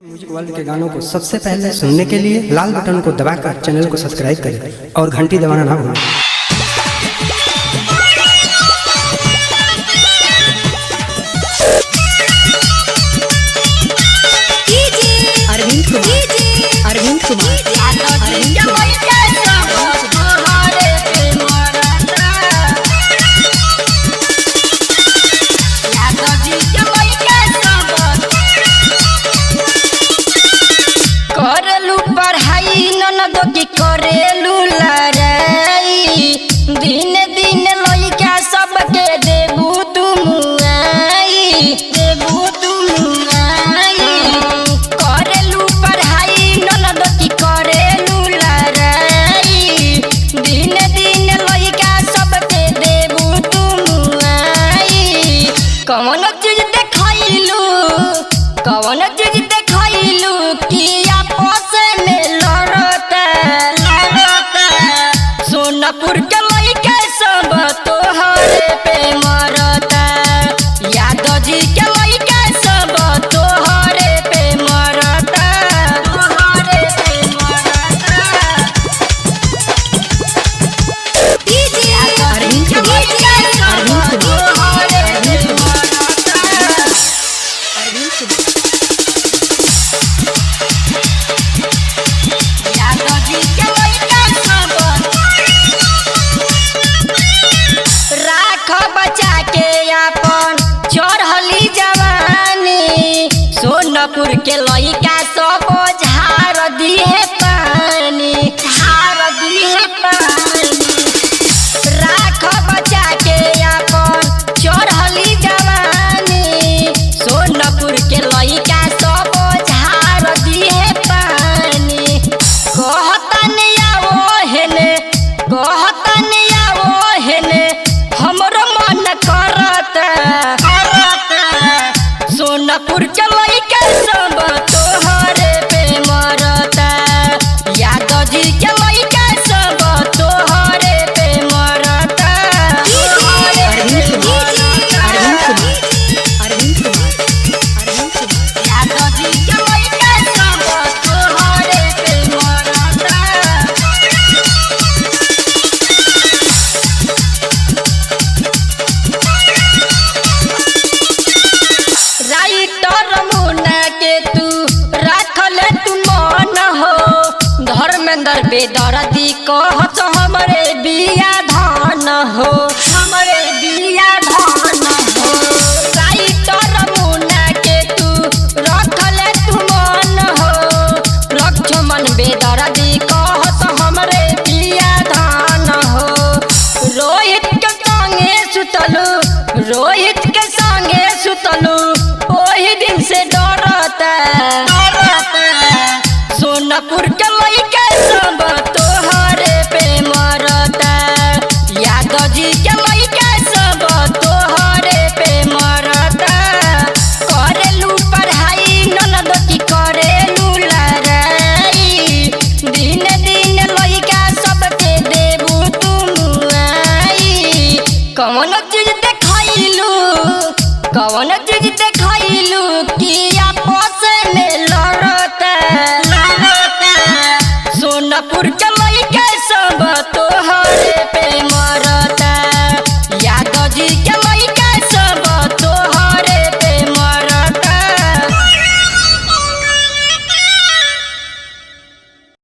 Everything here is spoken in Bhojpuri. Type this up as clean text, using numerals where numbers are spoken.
म्यूजिक वर्ल्ड के गानों को सबसे पहले सुनने के लिए लाल बटन को दबाकर चैनल को सब्सक्राइब करें और घंटी दबाना ना भूलें। अरविंद कुमार करलू पढ़ाई ननद की करेलू लड़ाई दिन दिन लइका सबके देबू तुम आई करलू पढ़ाई ननद की करेलू लड़ाई दिन दिन लइका सबके देबू तुम आई कौन चीज देखैलू कि सोनापुर के लइका सब तोहरे पे मरता यादव जी के लइका सब तोहरे पे मरता सोनापुर के लइका सब झाड़ दिए पानी राख बचा के अपन चढ़ली जवानी सोनापुर के लइका सब झाड़ दिए पानी कहतन आवो हेने हमरो मन करता सोनापुर के लइका सब तोहरे पे मरता यादव जी के लइका सब तोहरे पे मरता यादव जी के लइका सब तोहरे पे मरता राइटर मुना के तू रखल तू मन हो धर्मेंद्र बेदर्दी कहत हमरे बिया धान हो